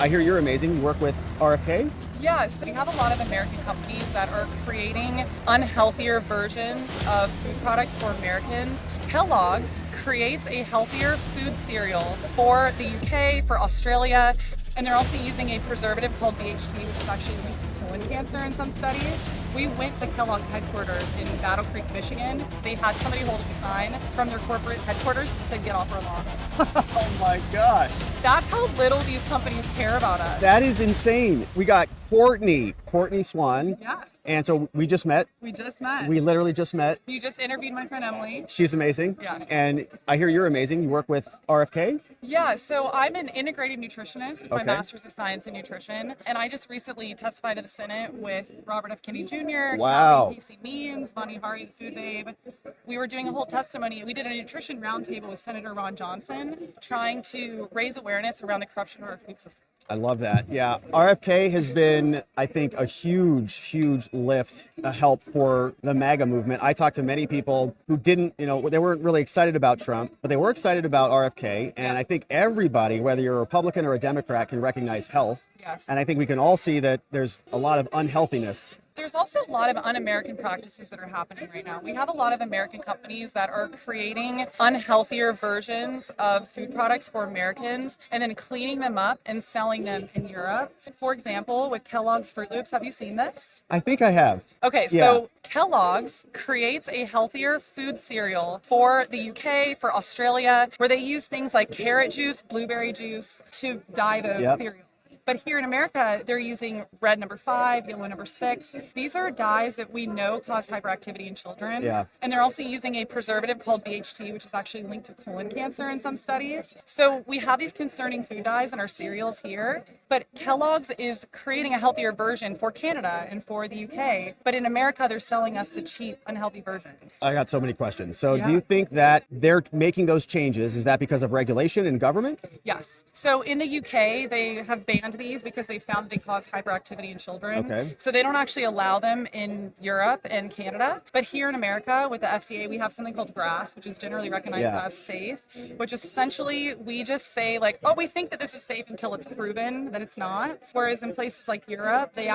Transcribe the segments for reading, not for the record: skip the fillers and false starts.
I hear you're amazing. You work with RFK? Yes, we have a lot of American companies that are creating unhealthier versions of food products for Americans. Kellogg's creates a healthier food cereal for the UK, for Australia, and they're also using a preservative called BHT, which is actually linked to colon cancer in some studies. We went to Kellogg's headquarters in Battle Creek, Michigan. They had somebody hold up a sign from their corporate headquarters that said, "Get off our lawn." Oh my gosh. That's how little these companies care about us. That is insane. We got Courtney Swan. Yeah, And so we just met. we just met. We literally just met. You just interviewed my friend Emily. She's amazing. Yeah. And I hear you're amazing. You work with RFK? Yeah, so I'm an integrated nutritionist with my Okay. Master's of Science in Nutrition, and I just recently testified to the Senate with Robert F. Kennedy Jr., Wow. Casey Means, Bonnie Hari, the Food Babe. We were doing a whole testimony. We did a nutrition roundtable with Senator Ron Johnson, trying to raise awareness around the corruption of our food system. I love that. Yeah. RFK has been, I think, a huge lift, a help for the MAGA movement. I talked to many people who didn't, they weren't really excited about Trump, but they were excited about RFK. And I think everybody, whether you're a Republican or a Democrat, can recognize health. Yes. And I think we can all see that there's a lot of unhealthiness. There's also a lot of un-American practices that are happening right now. We have a lot of American companies that are creating unhealthier versions of food products for Americans and then cleaning them up and selling them in Europe. For example, with Kellogg's Fruit Loops, have you seen this? I think I have. Okay, Yeah. so Kellogg's creates a healthier food cereal for the UK, for Australia, where they use things like carrot juice, blueberry juice to dye the Yep. cereal. But here in America, they're using red number 5, yellow number 6. These are dyes that we know cause hyperactivity in children. Yeah. And they're also using a preservative called BHT, which is actually linked to colon cancer in some studies. So we have these concerning food dyes in our cereals here, but Kellogg's is creating a healthier version for Canada and for the UK. But in America, they're selling us the cheap, unhealthy versions. I got so many questions. So Yeah. do you think that they're making those changes? Is that because of regulation and government? Yes. So in the UK, they have banned these because they found they cause hyperactivity in children. Okay. So they don't actually allow them in Europe and Canada. But here in America, with the FDA, we have something called GRAS, which is generally recognized Yeah. as safe, which essentially we just say like, oh, we think that this is safe until it's proven that it's not. Whereas in places like Europe, they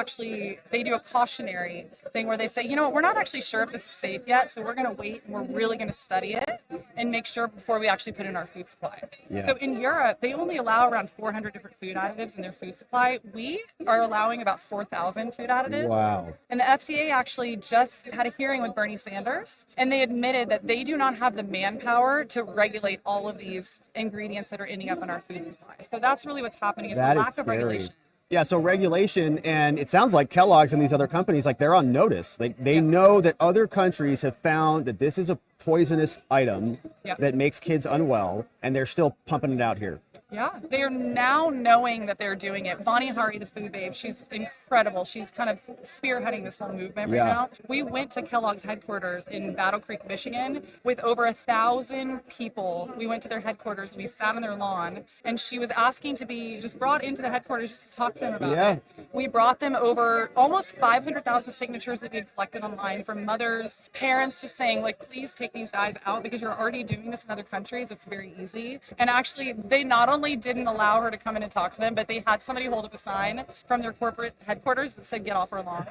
do a cautionary thing where they say, you know what, we're not actually sure if this is safe yet, so we're going to wait and we're really going to study it and make sure before we actually put it in our food supply. Yeah. So in Europe, they only allow around 400 different food additives in their food supply. We are allowing about 4,000 food additives. Wow. And the FDA actually just had a hearing with Bernie Sanders, and they admitted that they do not have the manpower to regulate all of these ingredients that are ending up in our food supply. So that's really what's happening. It's That a is lack of scary. regulation. Yeah, so regulation, and it sounds like Kellogg's and these other companies, like they're on notice. They know that other countries have found that this is a poisonous item Yeah. that makes kids unwell, and they're still pumping it out here. Yeah, they are now knowing that they're doing it. Bonnie Hari, the Food Babe, she's incredible. She's kind of spearheading this whole movement right Yeah. now. We went to Kellogg's headquarters in Battle Creek, Michigan, with over 1,000 people. We went to their headquarters and we sat on their lawn, and she was asking to be just brought into the headquarters just to talk to them about Yeah. it. We brought them over almost 500,000 signatures that we had collected online from mothers, parents, just saying like, please take these dyes out because you're already doing this in other countries. It's very easy. And actually, they not only didn't allow her to come in and talk to them, but they had somebody hold up a sign from their corporate headquarters that said, "Get off our lawn."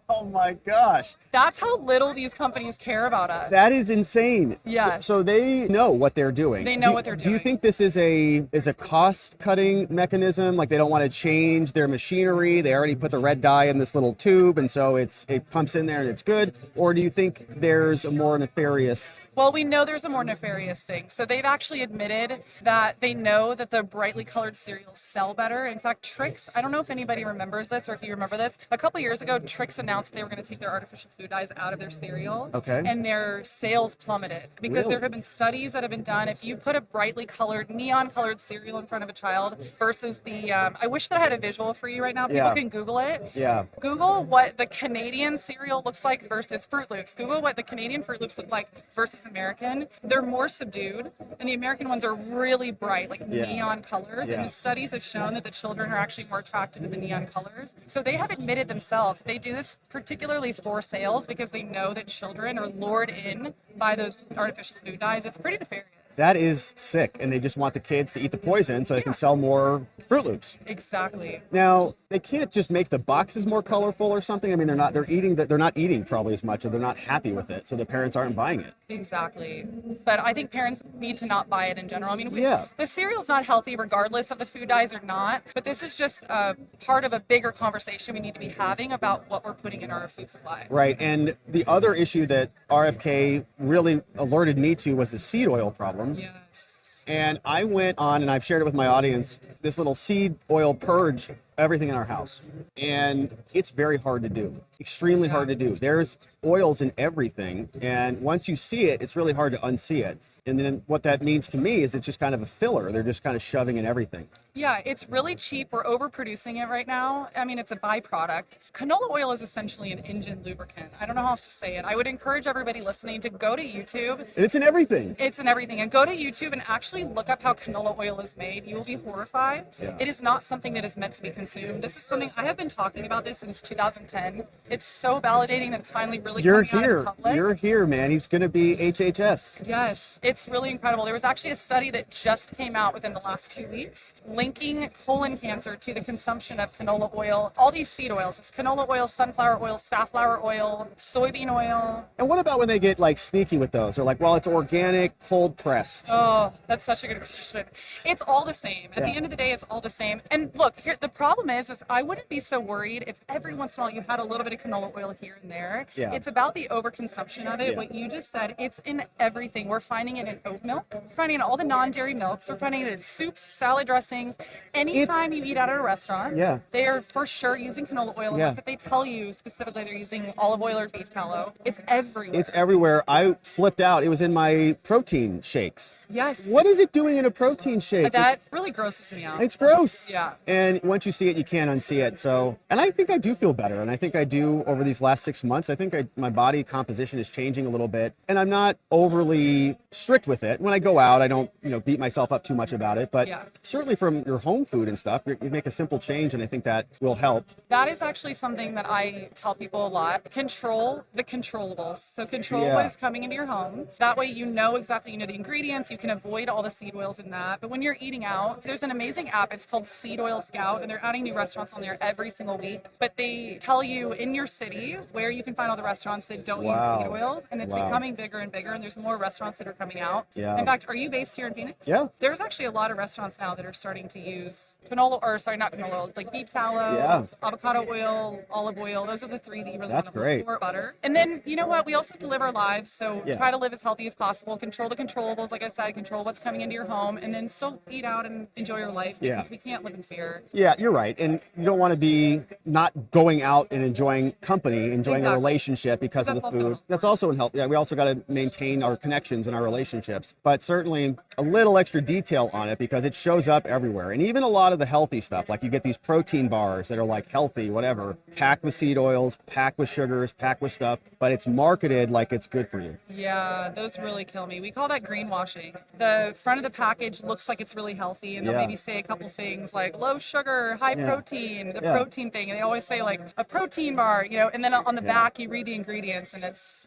Oh my gosh. That's how little these companies care about us. That is insane. Yes. So they know what they're doing. They know what they're Do you doing. think this is a cost cutting mechanism? Like they don't want to change their machinery. They already put the red dye in this little tube and so it pumps in there and it's good? Or do you think there's a more nefarious? Well, we know there's a more nefarious thing. So they've actually admitted that they know that the brightly colored cereals sell better. In fact, Trix, I don't know if anybody remembers this or if you remember this, a couple years ago, Trix announced they were going to take their artificial food dyes out of their cereal. Okay. And their sales plummeted because Really? there have been studies that have been done. If you put a brightly colored, neon colored cereal in front of a child versus I wish that I had a visual for you right now. People Yeah. can Google it. Yeah. Google what the Canadian cereal looks like versus Fruit Loops. Google what the Canadian Fruit Loops look like versus American. They're more subdued, and the American ones are really bright, like Yeah. neon colors. Yeah. And the studies have shown that the children are actually more attracted to the neon colors. So they have admitted themselves they do this particularly for sales because they know that children are lured in by those artificial food dyes. It's pretty nefarious. That is sick. And they just want the kids to eat the poison so they can sell more Fruit Loops. Exactly. Now, they can't just make the boxes more colorful or something. I mean, they're not eating probably as much, or they're not happy with it. So the parents aren't buying it. Exactly. But I think parents need to not buy it in general. I mean, Yeah. the cereal's not healthy regardless of the food dyes or not, but this is just a part of a bigger conversation we need to be having about what we're putting in our food supply. Right. And the other issue that RFK really alerted me to was the seed oil problem. Yes. And I went on, and I've shared it with my audience, this little seed oil purge everything in our house. And it's very hard to do, extremely hard to do. There's oils in everything. And once you see it, it's really hard to unsee it. And then what that means to me is it's just kind of a filler. They're just kind of shoving in everything. Yeah, it's really cheap. We're overproducing it right now. I mean, it's a byproduct. Canola oil is essentially an engine lubricant. I don't know how else to say it. I would encourage everybody listening to go to YouTube. And it's in everything. It's in everything. And go to YouTube and actually look up how canola oil is made. You will be horrified. Yeah. It is not something that is meant to be consumed. This is something I have been talking about this since 2010. It's so validating that it's finally really coming out in public. You're here, man. He's going to be HHS. Yes, it's really incredible. There was actually a study that just came out within the last 2 weeks linking colon cancer to the consumption of canola oil, all these seed oils. It's canola oil, sunflower oil, safflower oil, soybean oil. And what about when they get like sneaky with those? They're like, well, it's organic, cold pressed. Oh, that's such a good question. It's all the same. At the end of the day, it's all the same. And look, here the problem is I wouldn't be so worried if every once in a while you had a little bit of canola oil here and there. Yeah. It's about the overconsumption of it. Yeah. What you just said, it's in everything. We're finding it in oat milk. We're finding it in all the non-dairy milks. We're finding it in soups, salad dressings. Anytime you eat out at a restaurant, Yeah. they are for sure using canola oil. Yeah. Unless if they tell you specifically they're using olive oil or beef tallow. It's everywhere. It's everywhere. I flipped out. It was in my protein shakes. Yes. What is it doing in a protein shake? That really grosses me out. It's gross. Yeah. And once you see it, you can't unsee it. So, and I think I do feel better. And I think I do over these last 6 months. I think my body composition is changing a little bit. And I'm not overly strict with it. When I go out, I don't, beat myself up too much about it. But certainly from your home food and stuff, you make a simple change. And I think that will help. That is actually something that I tell people a lot. Control the controllables. So control what is coming into your home. That way you know the ingredients. You can avoid all the seed oils in that. But when you're eating out, there's an amazing app. It's called Seed Oil Scout, and they're adding new restaurants on there every single week. But they tell you in your city where you can find all the restaurants that don't use seed oils, and it's becoming bigger and bigger, and there's more restaurants that are coming out. Yeah. In fact, are you based here in Phoenix? Yeah. There's actually a lot of restaurants now that are starting to use not canola oil, like beef tallow, avocado oil, olive oil. Those are the three that you really want to look for. Butter. And then, you know what? We also have to live our lives, so try to live as healthy as possible. Control the controllables, like I said, control what's coming into your home, and then still eat out and enjoy your life because we can't live in fear. Yeah, you're right. And you don't want to be not going out and enjoying company, enjoying a relationship because of the food. That's also in help. Yeah, we also got to maintain our connections and our relationships. But certainly a little extra detail on it because it shows up everywhere. And even a lot of the healthy stuff, like you get these protein bars that are like healthy, whatever, packed with seed oils, packed with sugars, packed with stuff, but it's marketed like it's good for you. Yeah, those really kill me. We call that greenwashing. The front of the package looks like it's really healthy, and they'll maybe say a couple things like low sugar, high protein, the protein thing. And they always say like a protein bar, and then on the back you read the ingredients and it's,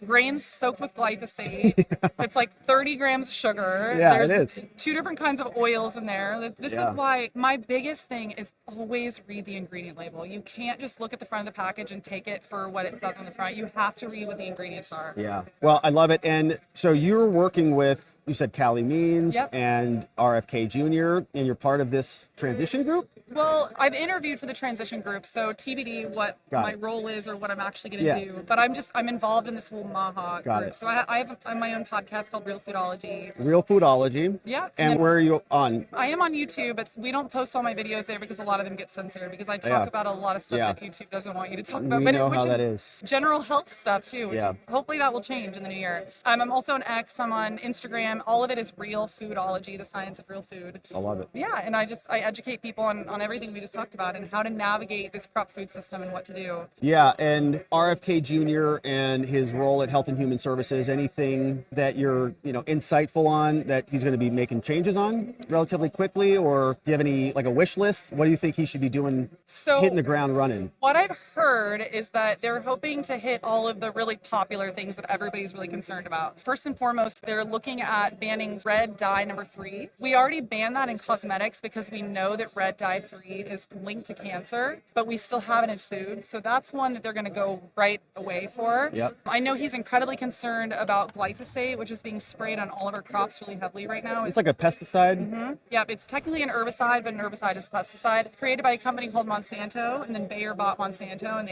grains soaked with glyphosate. It's like 30 grams of sugar. There's it is. 2 different kinds of oils in there. This is why my biggest thing is always read the ingredient label. You can't just look at the front of the package and take it for what it says on the front. You have to read what the ingredients are. Yeah. Well, I love it. And so you're working with, you said Callie Means and RFK Jr., and you're part of this transition group? Well, I've interviewed for the transition group, so TBD what my role is or what I'm actually going to do. But I'm involved in this whole MAHA group. So I have my own podcast called Realfoodology. Realfoodology. Yeah. And where are you on? I am on YouTube, but we don't post all my videos there because a lot of them get censored because I talk about a lot of stuff that YouTube doesn't want you to talk about. We know how that is. General health stuff too. Which hopefully that will change in the new year. I'm also on X. I'm on Instagram. All of it is Realfoodology, the science of real food. I love it. Yeah, and I educate people on on everything we just talked about and how to navigate this crop food system and what to do. Yeah, and RFK Jr. and his role at Health and Human Services, anything that you're, insightful on that he's going to be making changes on relatively quickly, or do you have any, like a wish list? What do you think he should be doing, hitting the ground running? What I've heard is that they're hoping to hit all of the really popular things that everybody's really concerned about. First and foremost, they're looking at banning red dye number 3. We already banned that in cosmetics because we know that red dye 3 is linked to cancer, but we still have it in food. So that's one that they're going to go right away for. Yep. I know he's incredibly concerned about glyphosate, which is being sprayed on all of our crops really heavily right now. It's like a pesticide. Mm-hmm. Yep, it's technically an herbicide, but an herbicide is a pesticide created by a company called Monsanto, and then Bayer bought Monsanto, and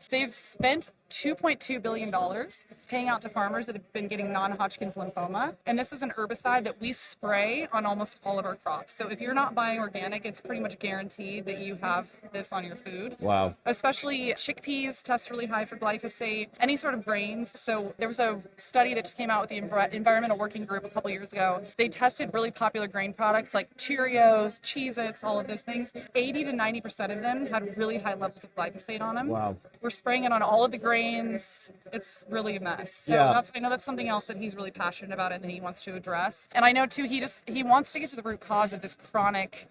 they've spent $2.2 billion paying out to farmers that have been getting non-Hodgkin's lymphoma. And this is an herbicide that we spray on almost all of our crops. So if you're not buying organic, it's pretty much guaranteed that you have this on your food. Wow. Especially chickpeas test really high for glyphosate, any sort of grains. So there was a study that just came out with the Environmental Working Group a couple years ago. They tested really popular grain products like Cheerios, Cheez-Its, all of those things. 80 to 90% of them had really high levels of glyphosate on them. Wow. We're spraying it on all of the grains. It's really a mess. So Yeah. I know that's something else that he's really passionate about and that he wants to address. And I know too, he wants to get to the root cause of this chronic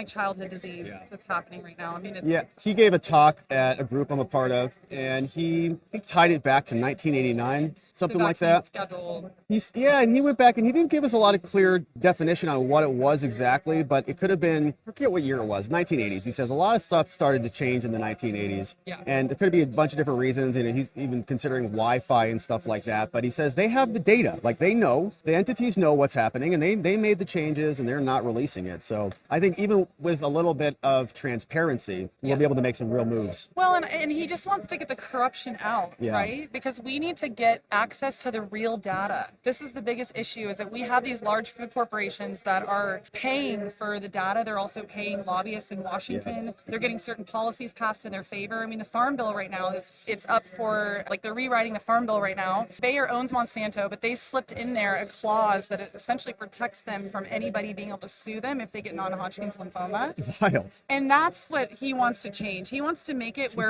childhood disease that's happening right now. I mean, he gave a talk at a group I'm a part of, and he tied it back to 1989, something like that. Schedule. And he went back and he didn't give us a lot of clear definition on what it was exactly, but it could have been, I forget what year it was, 1980s. He says a lot of stuff started to change in the 1980s. Yeah. And there could be a bunch of different reasons, and he's even considering Wi-Fi and stuff like that. But he says they have the data, like they know, the entities know what's happening, and they made the changes and they're not releasing it. So I think even with a little bit of transparency, we'll be able to make some real moves. Well, and he just wants to get the corruption out, right? Because we need to get access to the real data. This is the biggest issue, is that we have these large food corporations that are paying for the data. They're also paying lobbyists in Washington. Yes. They're getting certain policies passed in their favor. I mean, the Farm Bill right now it's up for, like, they're rewriting the Farm Bill right now. Bayer owns Monsanto, but they slipped in there a clause that essentially protects them from anybody being able to sue them if they get non-Hodgkin's lymphoma. Wild. And that's what he wants to change. He wants to make it where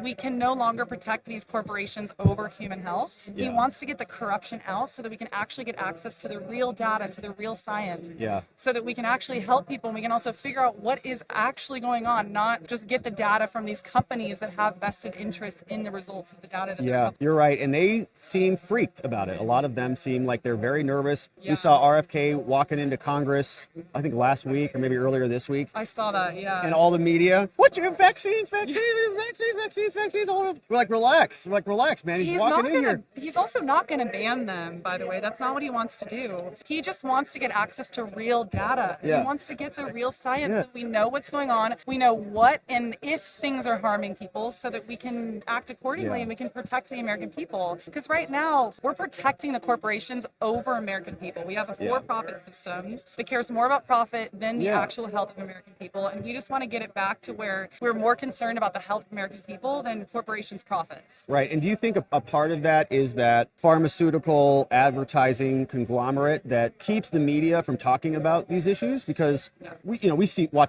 we can no longer protect these corporations over human health. Yeah. He wants to get the corruption out so that we can actually get access to the real data, to the real science. Yeah. So that we can actually help people, and we can also figure out what is actually going on, not just get the data from these companies that have vested interest in the results of the data. You're right. And they seem freaked about it. A lot of them seem like they're very nervous. Yeah. We saw RFK walking into Congress, I think last week or maybe earlier this week. I saw that, yeah. And all the media, what, you vaccines. We're like, relax. We're like, relax, man. He's walking in here. He's also not going to ban them, by the way. That's not what he wants to do. He just wants to get access to real data. Yeah. He wants to get the real science. Yeah. So we know what's going on. We know what and if things are harming people so that we can act accordingly and we can protect the American people. Because right now, we're protecting the corporations over American people. We have a for-profit system that cares more about profit than the actual health of American people. And we just want to get it back to where we're more concerned about the health of American people than corporations' profits. Right. And do you think a part of that is that pharmaceutical advertising conglomerate that keeps the media from talking about these issues? Because watch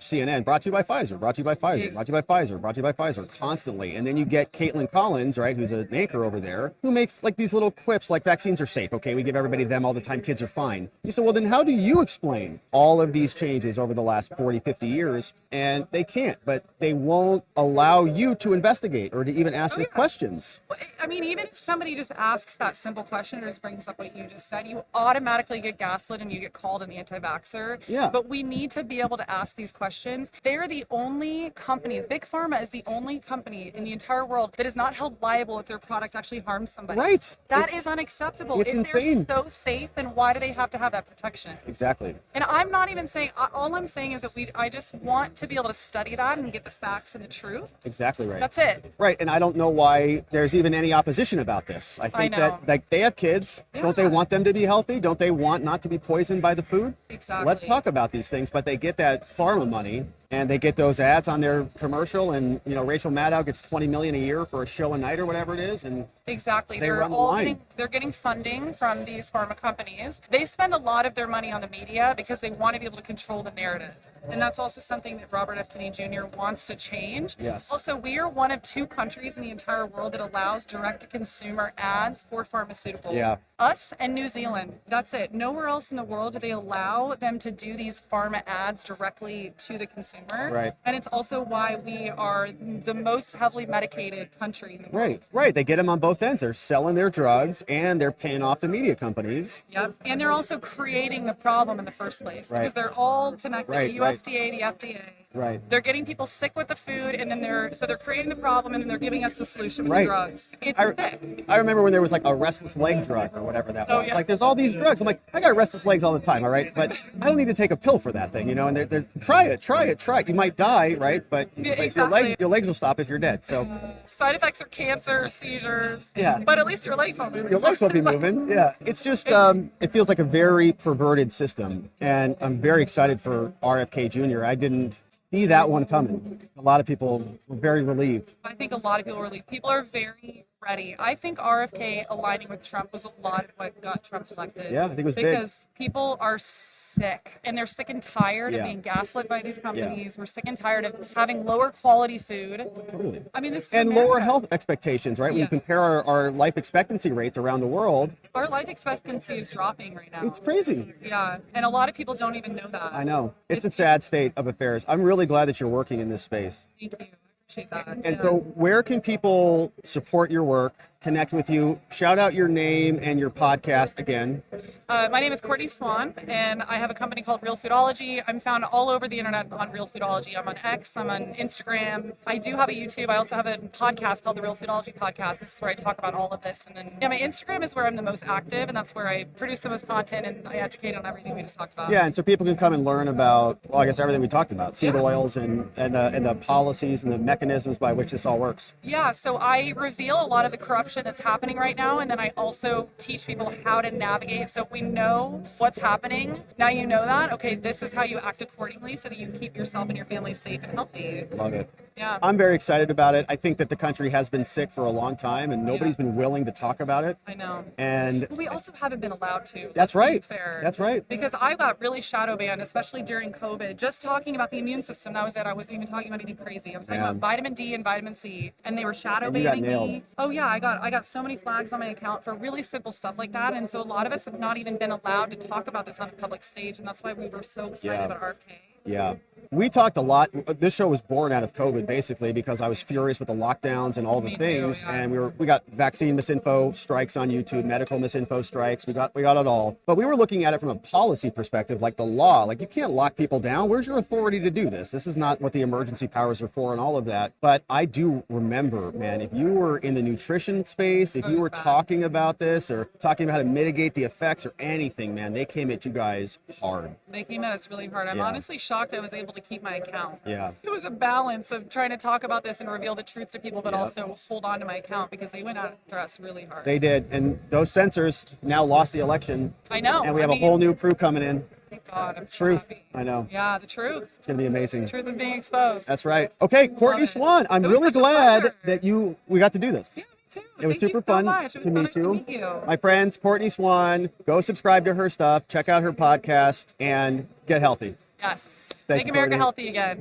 CNN, brought to you by Pfizer, brought to you by Pfizer, brought to you by Pfizer, brought to you by Pfizer constantly. And then you get Caitlin Collins, right, who's an anchor over there, who makes like these little quips like vaccines are safe. Okay, we give everybody them all the time. Kids are fine. You say, well, then how do you explain all of these changes over the last 40, 50 years? And they can't, but they won't allow you to investigate or to even ask the questions. I mean, even if somebody just asks that simple question or just brings up what you just said, you automatically get gaslit and you get called an anti-vaxxer. Yeah. But we need to be able to ask these questions. They're the only companies, Big Pharma is the only company in the entire world that is not held liable if their product actually harms somebody. Right. That is unacceptable. It's if insane. They're so safe, then why do they have to have that protection? Exactly. And I'm not even saying, all I'm saying is that I just want to be able to study that and get the facts and the truth. Exactly right. That's it. Right. And I don't know why there's even any opposition about this. I think that like they have kids. Yeah. Don't they want them to be healthy? Don't they want not to be poisoned by the food? Exactly. Let's talk about these things. But they get that pharma money and they get those ads on their commercial, and Rachel Maddow gets $20 million a year for a show a night or whatever it is, and exactly they're getting funding from these pharma companies. They spend a lot of their money on the media because they want to be able to control the narrative. And that's also something that Robert F. Kennedy Jr. wants to change. Yes. Also, we are one of 2 countries in the entire world that allows direct-to-consumer ads for pharmaceuticals. Yeah. Us and New Zealand. That's it. Nowhere else in the world do they allow them to do these pharma ads directly to the consumer. Right. And it's also why we are the most heavily medicated country in the world. Right. They get them on both ends. They're selling their drugs and they're paying off the media companies. Yep. And they're also creating the problem in the first place because they're all connected. The USDA, the FDA. Right. They're getting people sick with the food, and then they're creating the problem, and then they're giving us the solution with the drugs. It's sick. I remember when there was like a restless leg drug or whatever that was. Yeah. Like there's all these drugs. I'm like, I got restless legs all the time, all right? But I don't need to take a pill for that thing, you know? And they're try it. You might die, right? But exactly. your legs will stop if you're dead. So side effects are cancer, seizures. Yeah. But at least your legs won't move. your legs won't be moving. Yeah. It's just it feels like a very perverted system. And I'm very excited for RFK Jr. I didn't see that one coming. A lot of people were very relieved. I think a lot of people were relieved. People are very ready. I think RFK aligning with Trump was a lot of what got Trump elected. Yeah, I think it was because people are sick, and they're sick and tired of Yeah. being gaslit by these companies. We're sick and tired of having lower quality food. Totally. I mean, this is And America. lower health expectations, right? When you Yes. compare our life expectancy rates around the world, Our life expectancy is dropping right now. it's crazy. Yeah, and a lot of people don't even know that. I know. It's a sad state of affairs. I'm really glad that you're working in this space. Thank you. I appreciate that. And Yeah. so where can people support your work, connect with you? Shout out your name and your podcast again. My name is Courtney Swan, and I have a company called Realfoodology. I'm found all over the internet on Realfoodology. I'm on X, I'm on Instagram. I do have a YouTube. I also have a podcast called the Realfoodology Podcast. This is where I talk about all of this. And then, my Instagram is where I'm the most active, and that's where I produce the most content, and I educate on everything we just talked about. Yeah, and so people can come and learn about, well, I guess everything we talked about, seed oils and the policies and the mechanisms by which this all works. Yeah, so I reveal a lot of the corruption that's happening right now, and then I also teach people how to navigate. So we know what's happening. Now you know that. Okay, this is how you act accordingly so that you keep yourself and your family safe and healthy. Love it. Yeah. I'm very excited about it. I think that the country has been sick for a long time and nobody's been willing to talk about it. I know. And But we also haven't been allowed to. that's Let's be right. fair. That's right. Because I got really shadow banned, especially during COVID. Just talking about the immune system, that was it. I wasn't even talking about anything crazy. I was talking about vitamin D and vitamin C, and they were shadow And you got banning nailed. me. Oh yeah, I got so many flags on my account for really simple stuff like that. And so a lot of us have not even been allowed to talk about this on a public stage, and that's why we were so excited about RFK. Yeah. We talked a lot. This show was born out of COVID, basically, because I was furious with the lockdowns and all the Me too, things. yeah. And we got vaccine misinfo strikes on YouTube, medical misinfo strikes. We got it all. But we were looking at it from a policy perspective, like the law. Like, you can't lock people down. Where's your authority to do this? This is not what the emergency powers are for and all of that. But I do remember, man, if you were in the nutrition space, if you were talking about this or talking about how to mitigate the effects or anything, man, they came at you guys hard. They came at us really hard. I'm honestly shocked I was able to keep my account. Yeah. It was a balance of trying to talk about this and reveal the truth to people, but also hold on to my account because they went after us really hard. They did. And those censors now lost the election. I know. And we have a whole new crew coming in. Thank God. I'm so Truth. happy. I know. Yeah, the truth. It's going to be amazing. The truth is being exposed. That's right. Okay, Courtney Swan, I'm It was really such a glad pleasure. that we got to do this. Yeah, me too. It was Thank you super so fun much. It was to so meet nice you. to meet you. My friends, Courtney Swan, go subscribe to her stuff, check out her podcast, and get healthy. Yes. Thank Make you, America Courtney. healthy again.